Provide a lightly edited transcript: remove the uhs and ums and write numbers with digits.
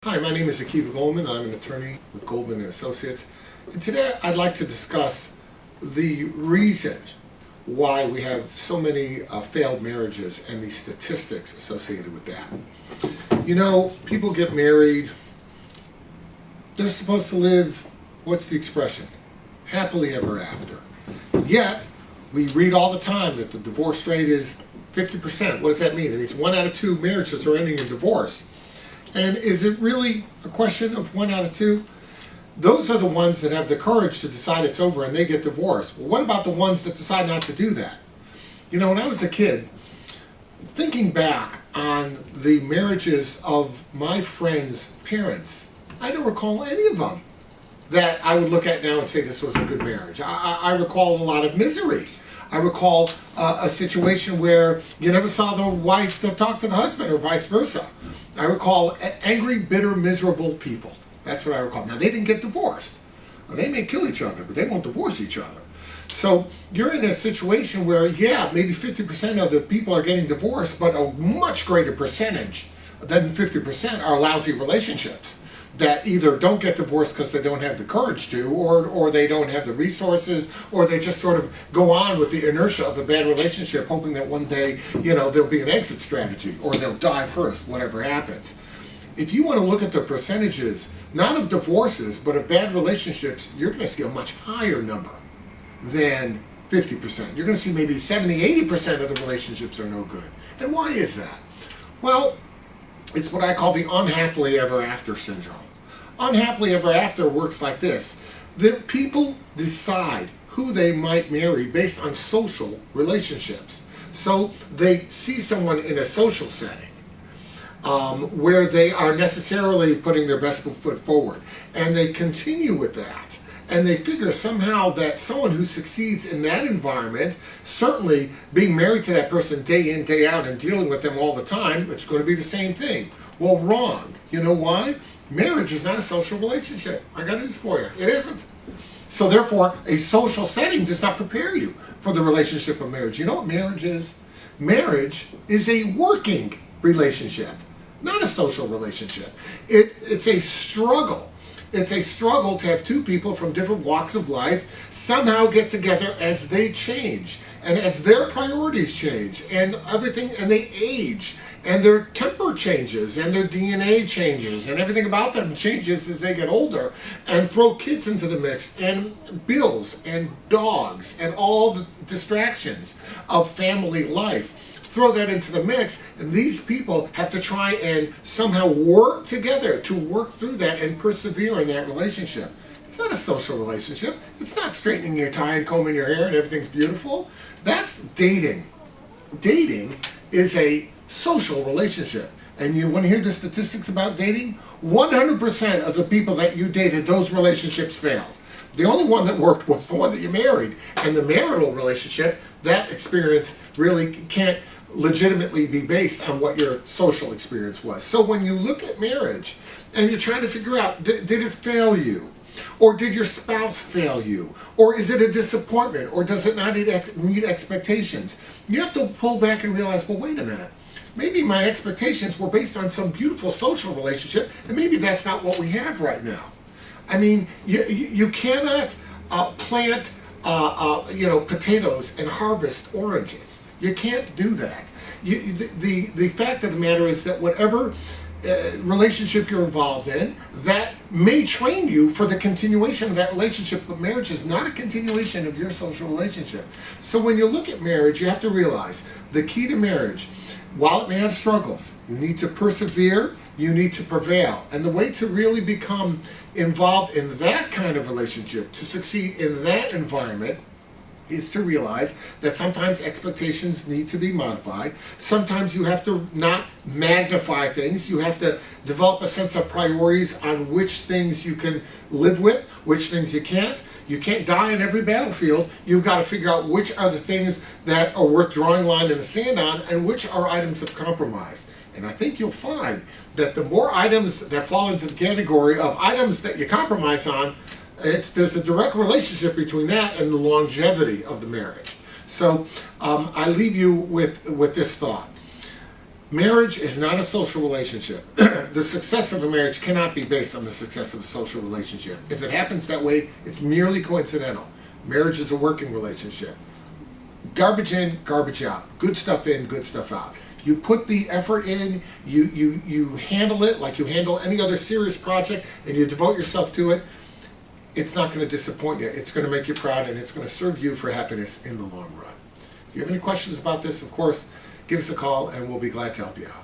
Hi, my name is Goldman, and I'm an attorney with Goldman and Associates. And today I'd like to discuss the reason why we have so many failed marriages and the statistics associated with that. You know, people get married, they're supposed to live, what's the expression? Happily ever after. Yet, we read all the time that the divorce rate is 50%. What does that mean? It means 1 out of 2 marriages are ending in divorce. And is it really a question of 1 out of 2? Those are the ones that have the courage to decide it's over and they get divorced. Well, what about the ones that decide not to do that? You know, when I was a kid, thinking back on the marriages of my friends' parents, I don't recall any of them that I would look at now and say this was a good marriage. I recall a lot of misery. I recall a situation where you never saw the wife to talk to the husband or vice versa. I recall angry, bitter, miserable people. That's what I recall. Now, they didn't get divorced. Now, they may kill each other, but they won't divorce each other. So you're in a situation where, yeah, maybe 50% of the people are getting divorced, but a much greater percentage than 50% are lousy relationships that either don't get divorced because they don't have the courage to, or they don't have the resources, or they just sort of go on with the inertia of a bad relationship, hoping that one day, you know, there'll be an exit strategy, or they'll die first, whatever happens. If you want to look at the percentages, not of divorces, but of bad relationships, you're going to see a much higher number than 50%. You're going to see maybe 70, 80% of the relationships are no good. And why is that? Well, it's what I call the unhappily ever after syndrome. Unhappily ever after works like this. That people decide who they might marry based on social relationships. So they see someone in a social setting where they are necessarily putting their best foot forward. And they continue with that. And they figure somehow that someone who succeeds in that environment, certainly being married to that person day in, day out, and dealing with them all the time, it's going to be the same thing. Well, wrong. You know why? Marriage is not a social relationship. I got news for you. It isn't. So therefore, a social setting does not prepare you for the relationship of marriage. You know what marriage is? Marriage is a working relationship, not a social relationship. It's a struggle. It's a struggle to have two people from different walks of life somehow get together as they change and as their priorities change and everything, and they age and their temper changes and their DNA changes and everything about them changes as they get older, and throw kids into the mix and bills and dogs and all the distractions of family life. Throw that into the mix, and these people have to try and somehow work together to work through that and persevere in that relationship. It's not a social relationship. It's not straightening your tie and combing your hair and everything's beautiful. That's dating. Dating is a social relationship. And you want to hear the statistics about dating? 100% of the people that you dated, those relationships failed. The only one that worked was the one that you married. And the marital relationship, that experience really can't legitimately be based on what your social experience was. So when you look at marriage and you're trying to figure out, did it fail you? Or did your spouse fail you? Or is it a disappointment? Or does it not meet expectations? You have to pull back and realize, well, wait a minute. Maybe my expectations were based on some beautiful social relationship, and maybe that's not what we have right now. I mean, you cannot plant potatoes and harvest oranges. You can't do that. The fact of the matter is that whatever relationship you're involved in, that may train you for the continuation of that relationship, but marriage is not a continuation of your social relationship. So when you look at marriage, you have to realize the key to marriage, while it may have struggles, you need to persevere, you need to prevail. And the way to really become involved in that kind of relationship, to succeed in that environment, is to realize that sometimes expectations need to be modified. Sometimes you have to not magnify things. You have to develop a sense of priorities on which things you can live with, which things you can't. You can't die on every battlefield. You've got to figure out which are the things that are worth drawing a line in the sand on and which are items of compromise. And I think you'll find that the more items that fall into the category of items that you compromise on, there's a direct relationship between that and the longevity of the marriage. So I leave you with this thought. Marriage is not a social relationship. The success of a marriage cannot be based on the success of a social relationship. If it happens that way, it's merely coincidental. Marriage is a working relationship. Garbage in, garbage out. Good stuff in, good stuff out. You put the effort in, you handle it like you handle any other serious project, and you devote yourself to it. It's not going to disappoint you. It's going to make you proud, and it's going to serve you for happiness in the long run. If you have any questions about this, of course, give us a call, and we'll be glad to help you out.